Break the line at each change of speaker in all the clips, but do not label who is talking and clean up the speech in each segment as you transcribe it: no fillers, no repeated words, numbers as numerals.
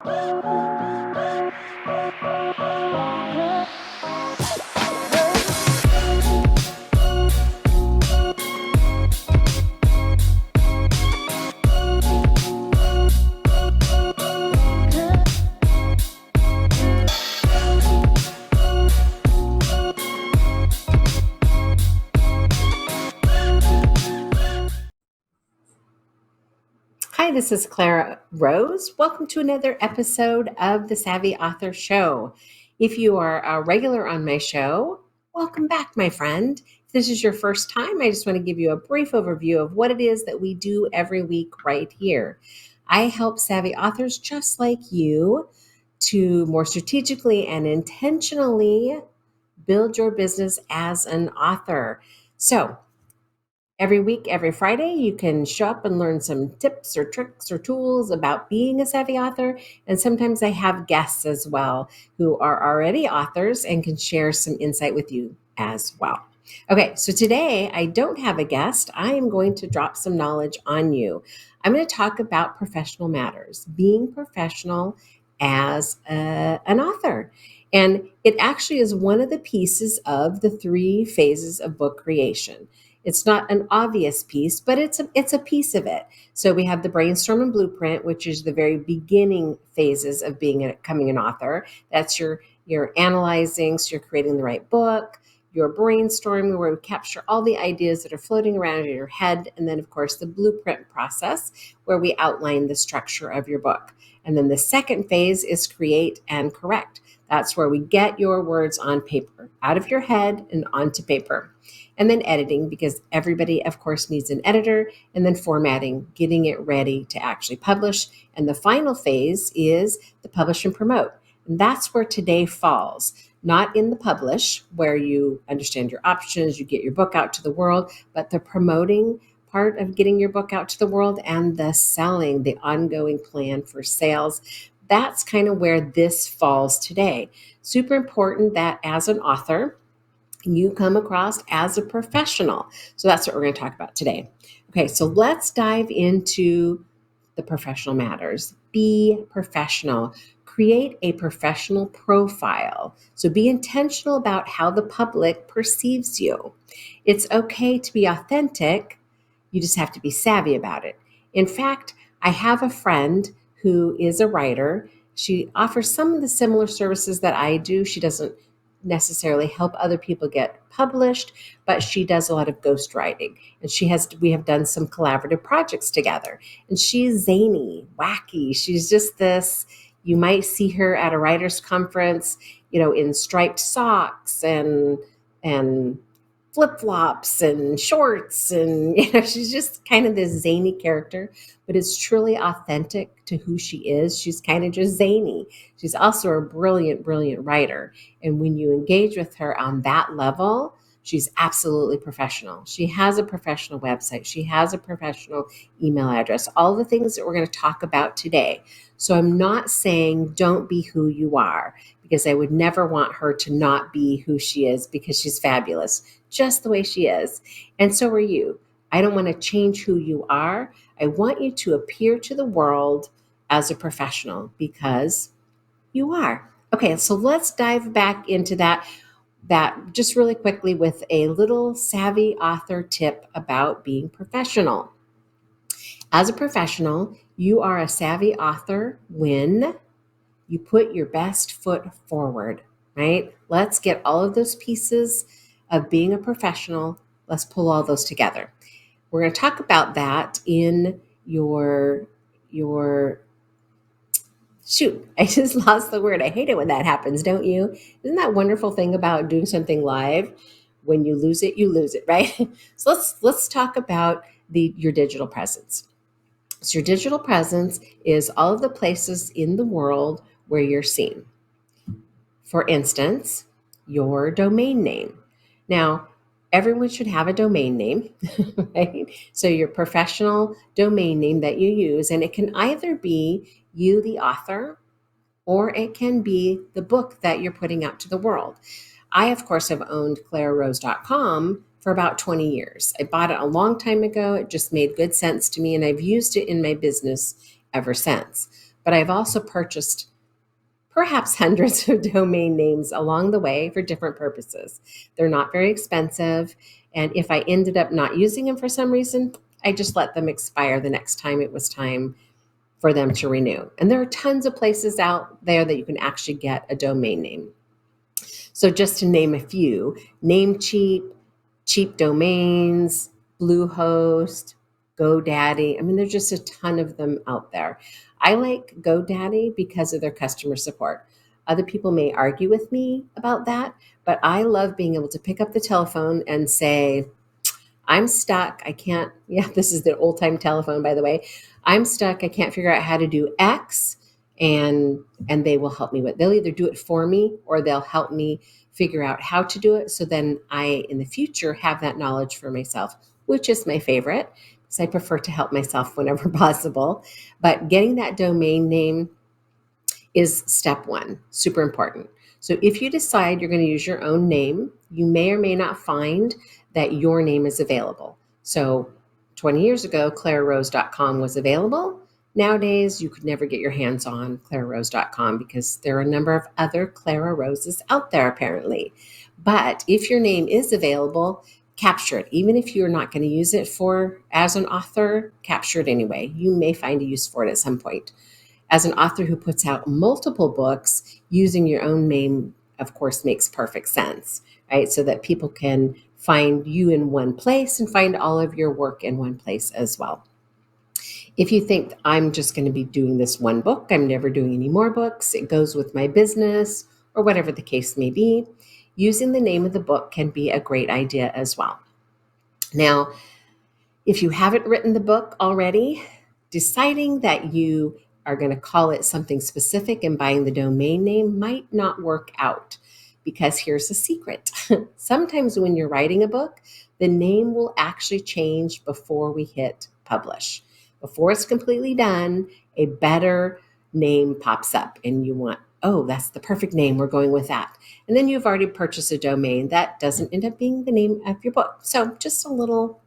Hi, this is Clara Rose. Welcome to another episode of the Savvy Author Show. If you are a regular on my show, welcome back, my friend. If this is your first time, I just want to give you a brief overview of what it is that we do every week right here. I help savvy authors just like you to more strategically and intentionally build your business as an author. So, every week, every Friday, you can show up and learn some tips or tricks or tools about being a savvy author. And sometimes I have guests as well who are already authors and can share some insight with you as well. Okay, so today I don't have a guest. I am going to drop some knowledge on you. I'm going to talk about professional matters, being professional as an author. And it actually is one of the pieces of the 3 phases of book creation. It's not an obvious piece, but it's a piece of it. So we have the brainstorm and blueprint, which is the very beginning phases of becoming an author. That's your analyzing, so you're creating the right book, your brainstorming, where we capture all the ideas that are floating around in your head, and then of course the blueprint process, where we outline the structure of your book. And then the second phase is create and correct. That's where we get your words on paper, out of your head and onto paper. And then editing, because everybody, of course, needs an editor, and then formatting, getting it ready to actually publish. And the final phase is the publish and promote. And that's where today falls, not in the publish, where you understand your options, you get your book out to the world, but the promoting part of getting your book out to the world and the selling, the ongoing plan for sales. That's kind of where this falls today. Super important that as an author, you come across as a professional. So that's what we're going to talk about today. Okay, so let's dive into the professional matters. Be professional. Create a professional profile. So be intentional about how the public perceives you. It's okay to be authentic. You just have to be savvy about it. In fact, I have a friend who is a writer. She offers some of the similar services that I do. She doesn't necessarily help other people get published, but she does a lot of ghostwriting. And we have done some collaborative projects together. And she's zany, wacky. She's just this, you might see her at a writer's conference, in striped socks and flip-flops and shorts, and she's just kind of this zany character, but it's truly authentic to who she is. She's kind of just zany. She's also a brilliant writer, and when you engage with her on that level, she's absolutely professional. She has a professional website, she has a professional email address, all the things that we're going to talk about today. So I'm not saying don't be who you are, because I would never want her to not be who she is, because she's fabulous just the way she is. And so are you. I don't want to change who you are. I want you to appear to the world as a professional, because you are. Okay, so let's dive back into that just really quickly with a little savvy author tip about being professional. As a professional, you are a savvy author when you put your best foot forward, right? Let's get all of those pieces of being a professional. Let's pull all those together. We're going to talk about that in your shoot, I just lost the word. I hate it when that happens, don't you? Isn't that wonderful thing about doing something live? When you lose it, right? So let's talk about your digital presence. So your digital presence is all of the places in the world where you're seen. For instance, your domain name. Now, everyone should have a domain name, right? So your professional domain name that you use, and it can either be you, the author, or it can be the book that you're putting out to the world. I, of course, have owned clararose.com for about 20 years. I bought it a long time ago. It just made good sense to me, and I've used it in my business ever since. but I've also purchased perhaps hundreds of domain names along the way for different purposes. They're not very expensive. And if I ended up not using them for some reason, I just let them expire the next time it was time for them to renew. And there are tons of places out there that you can actually get a domain name. So just to name a few, Namecheap, Cheap Domains, Bluehost, GoDaddy. I mean, there's just a ton of them out there. I like GoDaddy because of their customer support. Other people may argue with me about that, but I love being able to pick up the telephone and say, I'm stuck. I can't, yeah, this is the old time telephone, by the way. I'm stuck. I can't figure out how to do X. And they will help me with, they'll either do it for me or they'll help me figure out how to do it. So then I, in the future, have that knowledge for myself, which is my favorite because I prefer to help myself whenever possible. But getting that domain name is step one, super important. So if you decide you're going to use your own name, you may or may not find that your name is available. So 20 years ago, clararose.com was available. Nowadays, you could never get your hands on clararose.com because there are a number of other Clara Roses out there, apparently. But if your name is available, capture it. Even if you're not going to use it for as an author, capture it anyway. You may find a use for it at some point. As an author who puts out multiple books, using your own name, of course, makes perfect sense, right? So that people can find you in one place and find all of your work in one place as well. If you think I'm just going to be doing this one book, I'm never doing any more books, it goes with my business, or whatever the case may be, using the name of the book can be a great idea as well. Now, if you haven't written the book already, deciding that you are going to call it something specific and buying the domain name might not work out because here's a secret. Sometimes when you're writing a book, the name will actually change before we hit publish. Before it's completely done, a better name pops up and you want, oh, that's the perfect name. We're going with that. And then you've already purchased a domain that doesn't end up being the name of your book. So just a little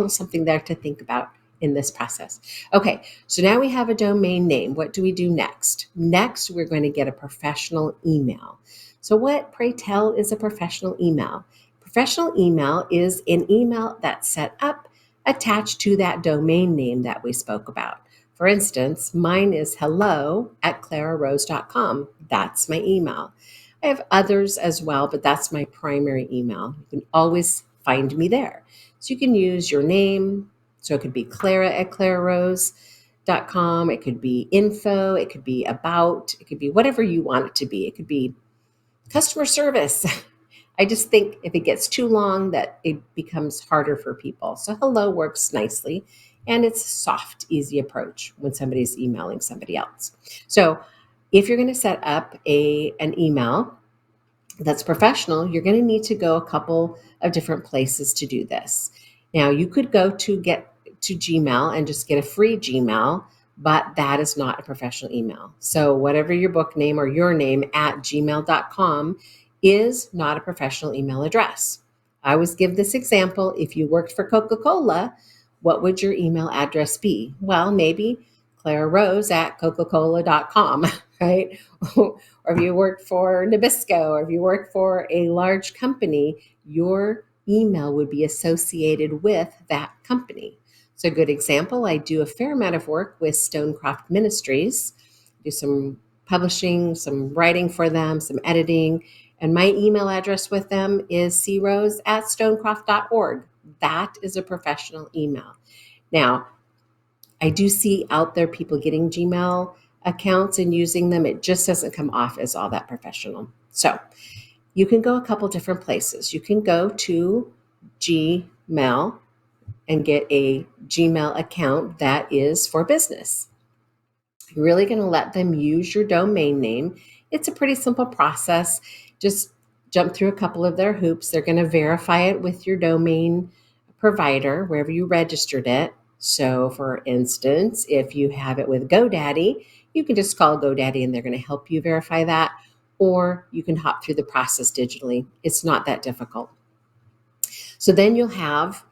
something there to think about in this process. Okay, so now we have a domain name. What do we do next? Next, we're going to get a professional email. So what, pray tell, is a professional email? Professional email is an email that's set up attached to that domain name that we spoke about. For instance, mine is hello@clararose.com. That's my email. I have others as well, but that's my primary email. You can always find me there. So you can use your name. So it could be Clara@clararose.com. It could be info. It could be about. It could be whatever you want it to be. It could be customer service. I just think if it gets too long that it becomes harder for people. So hello works nicely. And it's a soft, easy approach when somebody's emailing somebody else. So if you're going to set up an email that's professional, you're going to need to go a couple of different places to do this. Now, you could go to Gmail and just get a free Gmail, but that is not a professional email. So whatever your book name or your name @gmail.com is not a professional email address. I always give this example. If you worked for Coca-Cola, what would your email address be? Well, maybe clararose@coca-cola.com, right? Or if you work for Nabisco, or if you work for a large company, your email would be associated with that company. So a good example, I do a fair amount of work with Stonecroft Ministries, do some publishing, some writing for them, some editing, and my email address with them is crose@stonecroft.org. That is a professional email. Now, I do see out there people getting Gmail accounts and using them. It just doesn't come off as all that professional. So you can go a couple different places. You can go to Gmail and get a Gmail account that is for business. You're really going to let them use your domain name. It's a pretty simple process. Just jump through a couple of their hoops. They're going to verify it with your domain provider, wherever you registered it. So for instance, if you have it with GoDaddy, you can just call GoDaddy and they're going to help you verify that, or you can hop through the process digitally. It's not that difficult. So then you'll have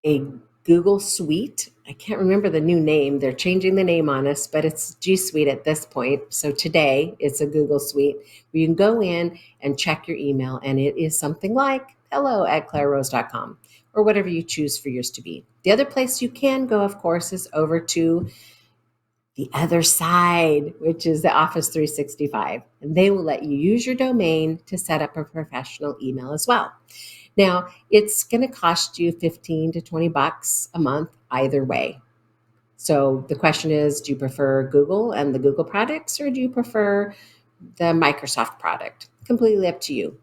a Google Suite. I can't remember the new name. They're changing the name on us, but it's G Suite at this point. So today it's a Google Suite where you can go in and check your email, and it is something like hello@clararose.com or whatever you choose for yours to be. The other place you can go, of course, is over to the other side, which is the Office 365. And they will let you use your domain to set up a professional email as well. Now, it's going to cost you 15 to 20 bucks a month either way. So the question is, do you prefer Google and the Google products, or do you prefer the Microsoft product? Completely up to you.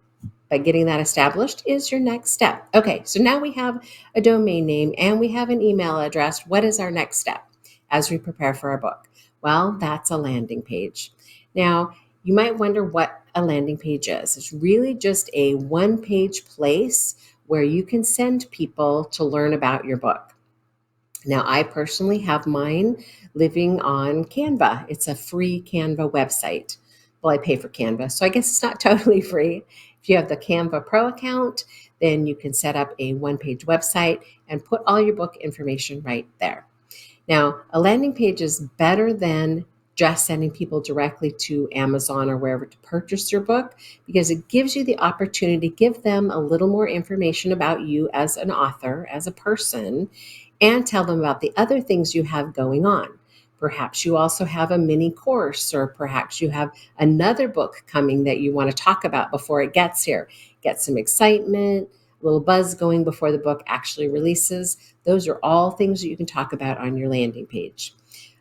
But getting that established is your next step. Okay, so now we have a domain name and we have an email address. What is our next step as we prepare for our book? Well, that's a landing page. Now, you might wonder what a landing page is. It's really just a one-page place where you can send people to learn about your book. Now, I personally have mine living on Canva. It's a free Canva website. Well, I pay for Canva, so I guess it's not totally free. If you have the Canva Pro account, then you can set up a one-page website and put all your book information right there. Now, a landing page is better than just sending people directly to Amazon or wherever to purchase your book, because it gives you the opportunity to give them a little more information about you as an author, as a person, and tell them about the other things you have going on. Perhaps you also have a mini course, or perhaps you have another book coming that you want to talk about before it gets here. Get some excitement, a little buzz going before the book actually releases. Those are all things that you can talk about on your landing page.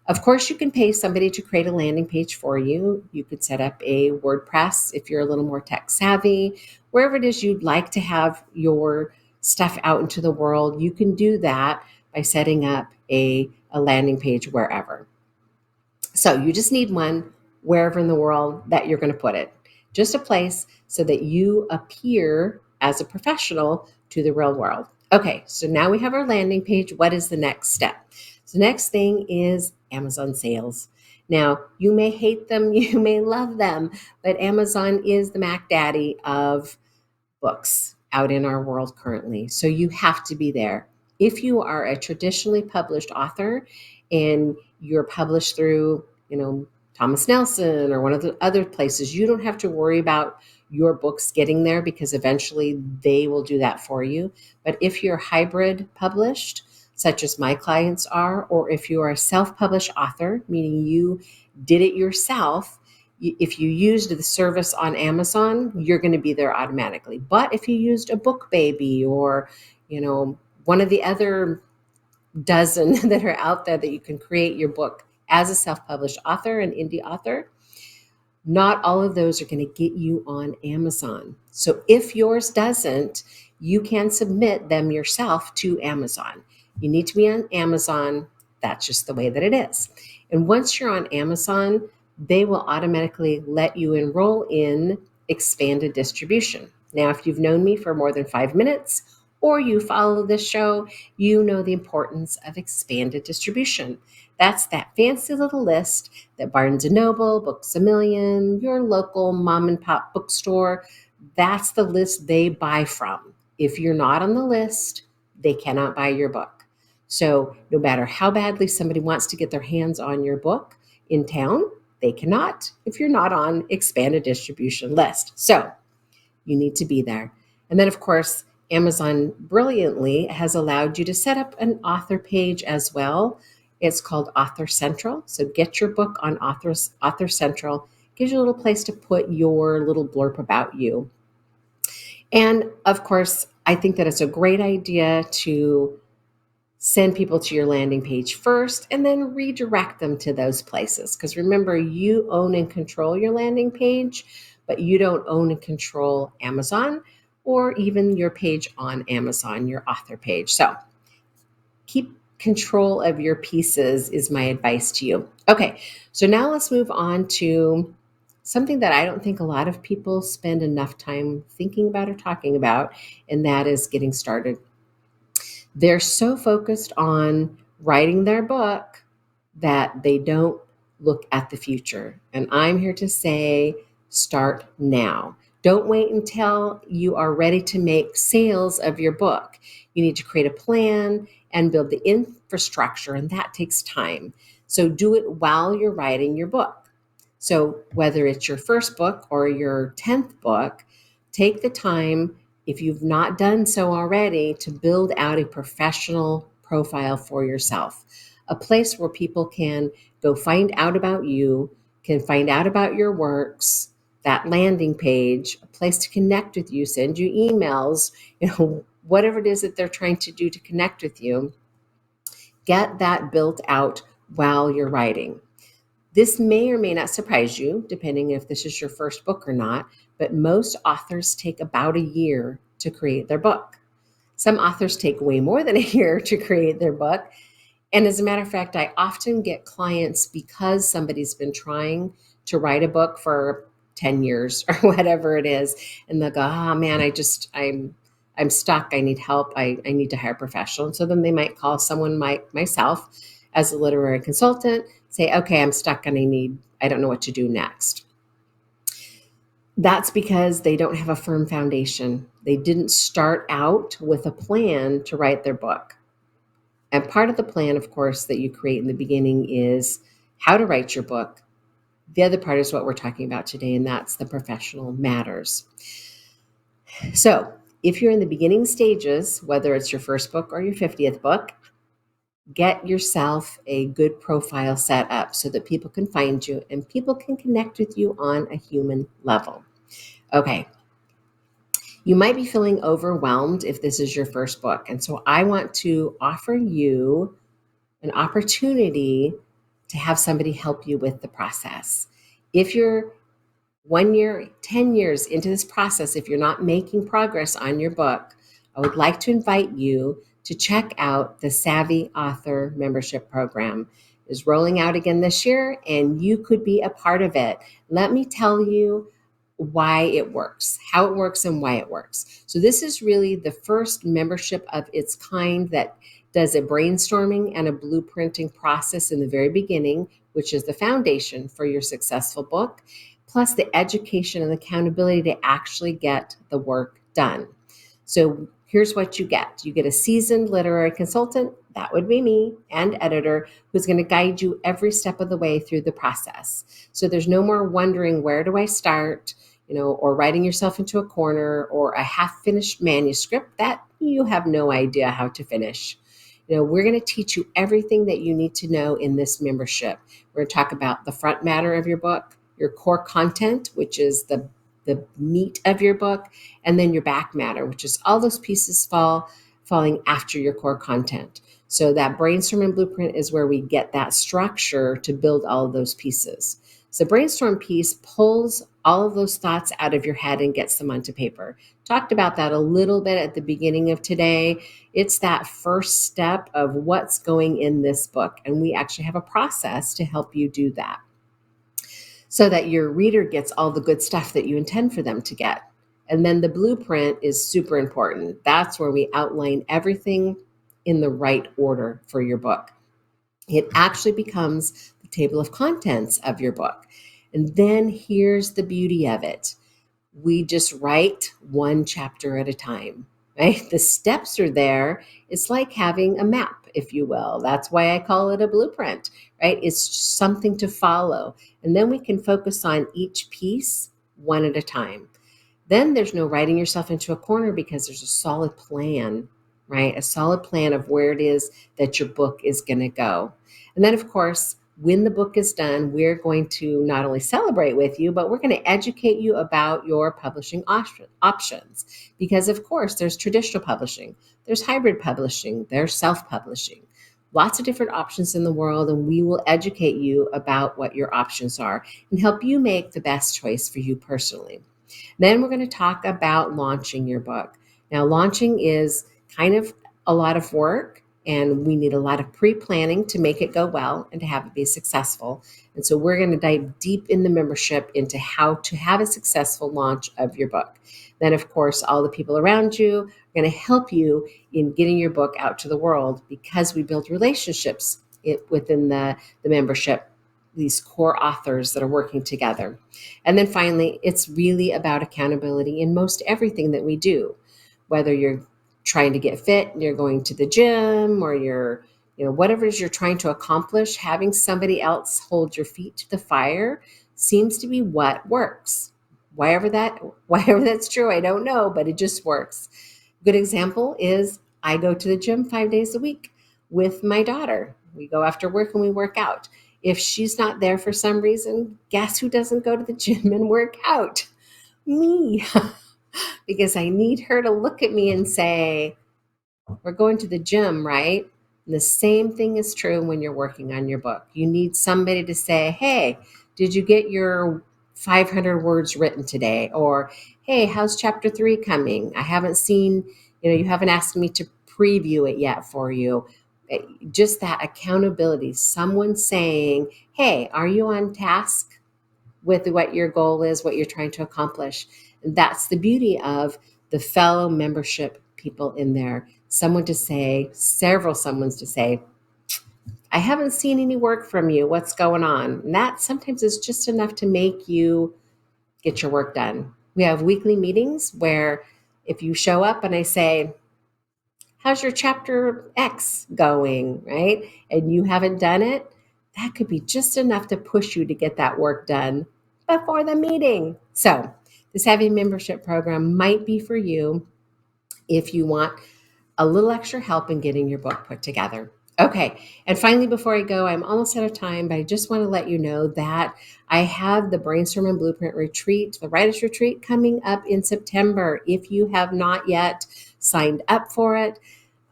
Of course, you can pay somebody to create a landing page for you. You could set up a WordPress if you're a little more tech savvy. Wherever it is you'd like to have your stuff out into the world, you can do that by setting up a landing page wherever. So you just need one wherever in the world that you're going to put it. Just a place so that you appear as a professional to the real world. Okay, so now we have our landing page. What is the next step? So the next thing is Amazon sales. Now, you may hate them, you may love them, but Amazon is the Mac Daddy of books out in our world currently. So you have to be there. If you are a traditionally published author and you're published through, Thomas Nelson or one of the other places, you don't have to worry about your books getting there, because eventually they will do that for you. But if you're hybrid published, such as my clients are, or if you are a self-published author, meaning you did it yourself, if you used the service on Amazon, you're going to be there automatically. But if you used a Book Baby or, one of the other dozen that are out there that you can create your book as a self-published author, an indie author, not all of those are going to get you on Amazon. So if yours doesn't, you can submit them yourself to Amazon. You need to be on Amazon. That's just the way that it is. And once you're on Amazon, they will automatically let you enroll in expanded distribution. Now, if you've known me for more than 5 minutes or you follow this show, you know the importance of expanded distribution. That's that fancy little list that Barnes & Noble, Books A Million, your local mom and pop bookstore, that's the list they buy from. If you're not on the list, they cannot buy your book. So no matter how badly somebody wants to get their hands on your book in town, they cannot if you're not on expanded distribution list. So you need to be there. And then, of course, Amazon brilliantly has allowed you to set up an author page as well. It's called Author Central. So get your book on Author Central. Gives you a little place to put your little blurb about you. And of course, I think that it's a great idea to send people to your landing page first and then redirect them to those places. Because remember, you own and control your landing page, but you don't own and control Amazon or even your page on Amazon, your author page. So keep control of your pieces is my advice to you. Okay, so now let's move on to something that I don't think a lot of people spend enough time thinking about or talking about, and that is getting started. They're so focused on writing their book that they don't look at the future. And I'm here to say, start now. Don't wait until you are ready to make sales of your book. You need to create a plan and build the infrastructure, and that takes time. So do it while you're writing your book. So whether it's your first book or your 10th book, take the time, if you've not done so already, to build out a professional profile for yourself, a place where people can go find out about you, can find out about your works, that landing page, a place to connect with you, send you emails, whatever it is that they're trying to do to connect with you. Get that built out while you're writing. This may or may not surprise you, depending if this is your first book or not, but most authors take about a year to create their book. Some authors take way more than a year to create their book. And as a matter of fact, I often get clients because somebody's been trying to write a book for 10 years or whatever it is. And they'll go, oh man, I'm stuck. I need help. I need to hire a professional. And so then they might call someone like myself as a literary consultant, say, okay, I'm stuck and I don't know what to do next. That's because they don't have a firm foundation. They didn't start out with a plan to write their book. And part of the plan, of course, that you create in the beginning is how to write your book. The other part is what we're talking about today, and that's the professional matters. So if you're in the beginning stages, whether it's your first book or your 50th book, get yourself a good profile set up so that people can find you and people can connect with you on a human level. Okay. You might be feeling overwhelmed if this is your first book. And so I want to offer you an opportunity to have somebody help you with the process. If you're 1 year, 10 years into this process, if you're not making progress on your book, I would like to invite you to check out the Savvy Author Membership Program. It is rolling out again this year, and you could be a part of it. Let me tell you why it works, how it works, and why it works. So this is really the first membership of its kind that does a brainstorming and a blueprinting process in the very beginning, which is the foundation for your successful book, plus the education and accountability to actually get the work done. So here's what you get. You get a seasoned literary consultant, that would be me, and editor, who's going to guide you every step of the way through the process. So there's no more wondering, where do I start? Or writing yourself into a corner, or a half-finished manuscript that you have no idea how to finish. We're going to teach you everything that you need to know in this membership. We're going to talk about the front matter of your book, your core content, which is the meat of your book, and then your back matter, which is all those pieces falling after your core content. So that brainstorming blueprint is where we get that structure to build all of those pieces. So brainstorm piece pulls all of those thoughts out of your head and gets them onto paper. Talked about that a little bit at the beginning of today. It's that first step of what's going in this book. And we actually have a process to help you do that, so that your reader gets all the good stuff that you intend for them to get. And then the blueprint is super important. That's where we outline everything in the right order for your book. It actually becomes the table of contents of your book. And then here's the beauty of it. We just write one chapter at a time, right? The steps are there. It's like having a map, if you will. That's why I call it a blueprint, right? It's something to follow. And then we can focus on each piece one at a time. Then there's no writing yourself into a corner, because there's a solid plan, right? A solid plan of where it is that your book is going to go. And then, of course, when the book is done, we're going to not only celebrate with you, but we're going to educate you about your publishing options. Because, of course, there's traditional publishing, there's hybrid publishing, there's self-publishing. Lots of different options in the world, and we will educate you about what your options are and help you make the best choice for you personally. Then we're going to talk about launching your book. Now, launching is kind of a lot of work, and we need a lot of pre-planning to make it go well and to have it be successful. And so we're going to dive deep in the membership into how to have a successful launch of your book. Then, of course, all the people around you are going to help you in getting your book out to the world, because we build relationships within the membership these core authors that are working together. And then finally, it's really about accountability in most everything that we do, whether you're trying to get fit, you're going to the gym, or you're, whatever it is you're trying to accomplish, having somebody else hold your feet to the fire seems to be what works. Why ever that's true, I don't know, but it just works. Good example is I go to the gym 5 days a week with my daughter. We go after work and we work out. If she's not there for some reason, guess who doesn't go to the gym and work out? Me. Because I need her to look at me and say, we're going to the gym, right? And the same thing is true when you're working on your book. You need somebody to say, hey, did you get your 500 words written today? Or, hey, how's chapter 3 coming? I haven't seen, you haven't asked me to preview it yet for you. Just that accountability, someone saying, hey, are you on task with what your goal is, what you're trying to accomplish? And that's the beauty of the fellow membership people in there. Someone to say, several someones to say, I haven't seen any work from you. What's going on? And that sometimes is just enough to make you get your work done. We have weekly meetings where if you show up and I say, how's your chapter X going, right? And you haven't done it, that could be just enough to push you to get that work done before the meeting. So this Savvy membership program might be for you if you want a little extra help in getting your book put together. Okay, and finally, before I go, I'm almost out of time, but I just want to let you know that I have the Brainstorm and Blueprint Retreat, the Writers Retreat, coming up in September. If you have not yet signed up for it,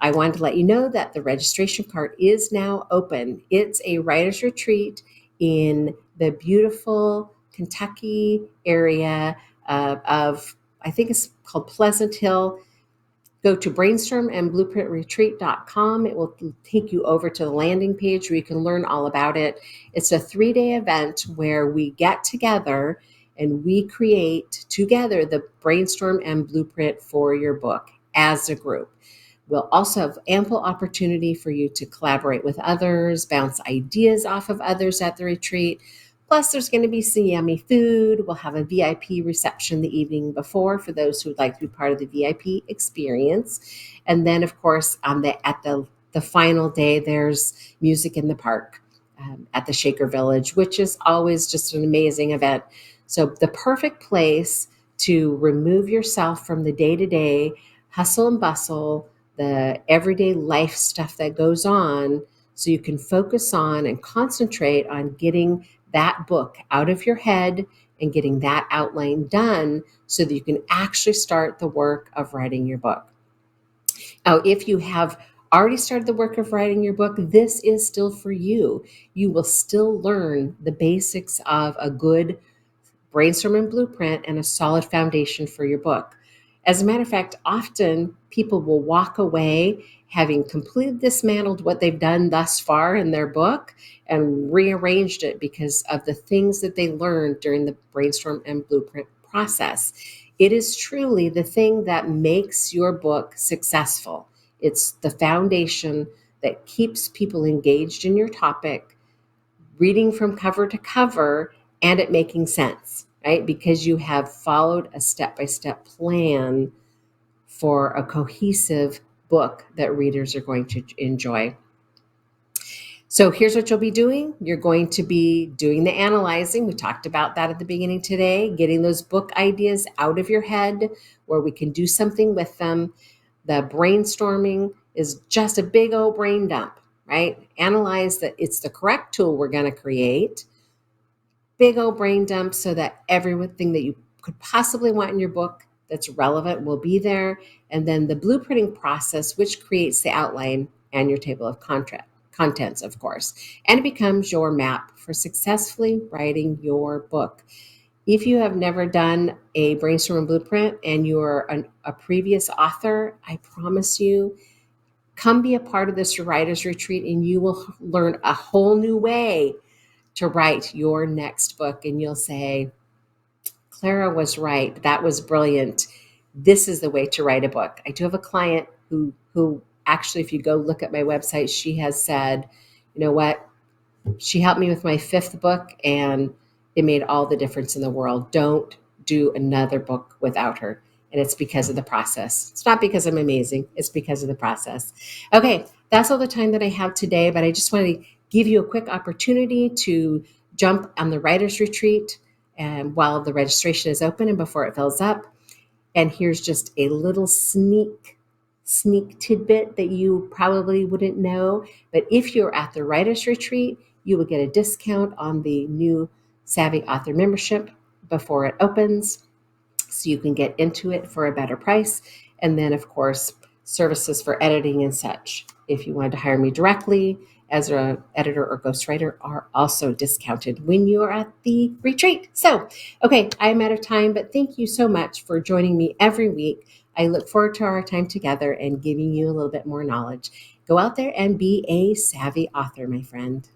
I wanted to let you know that the registration part is now open. It's a Writers Retreat in the beautiful Kentucky area of, I think it's called Pleasant Hill. Go to brainstormandblueprintretreat.com. It will take you over to the landing page where you can learn all about it. It's a 3-day event where we get together and we create together the brainstorm and blueprint for your book as a group. We'll also have ample opportunity for you to collaborate with others, bounce ideas off of others at the retreat. Plus, there's going to be some yummy food. We'll have a VIP reception the evening before for those who would like to be part of the VIP experience. And then, of course, at the final day, there's music in the park at the Shaker Village, which is always just an amazing event. So the perfect place to remove yourself from the day-to-day hustle and bustle, the everyday life stuff that goes on, so you can focus on and concentrate on getting that book out of your head and getting that outline done so that you can actually start the work of writing your book. Now, if you have already started the work of writing your book, this is still for you. You will still learn the basics of a good brainstorm and blueprint and a solid foundation for your book. As a matter of fact, often people will walk away having completely dismantled what they've done thus far in their book and rearranged it because of the things that they learned during the brainstorm and blueprint process. It is truly the thing that makes your book successful. It's the foundation that keeps people engaged in your topic, reading from cover to cover, and it making sense, right? Because you have followed a step-by-step plan for a cohesive book that readers are going to enjoy. So here's what you'll be doing. You're going to be doing the analyzing. We talked about that at the beginning today, getting those book ideas out of your head where we can do something with them. The brainstorming is just a big old brain dump, right? Analyze that it's the correct tool we're going to create. Big old brain dump so that everything that you could possibly want in your book that's relevant will be there. And then the blueprinting process, which creates the outline and your table of contents, of course. And it becomes your map for successfully writing your book. If you have never done a brainstorm and blueprint and you're a previous author, I promise you, come be a part of this writer's retreat and you will learn a whole new way to write your next book. And you'll say, Clara was right. That was brilliant. This is the way to write a book. I do have a client who actually, if you go look at my website, she has said, you know what? She helped me with my fifth book, and it made all the difference in the world. Don't do another book without her. And it's because of the process. It's not because I'm amazing, it's because of the process. Okay, that's all the time that I have today, but I just want to give you a quick opportunity to jump on the writer's retreat and while the registration is open and before it fills up. And here's just a little sneak tidbit that you probably wouldn't know. But if you're at the writer's retreat, you will get a discount on the new Savvy Author membership before it opens, so you can get into it for a better price. And then, of course, services for editing and such. If you wanted to hire me directly as an editor or ghostwriter, are also discounted when you are at the retreat. So, okay, I'm out of time, but thank you so much for joining me every week. I look forward to our time together and giving you a little bit more knowledge. Go out there and be a savvy author, my friend.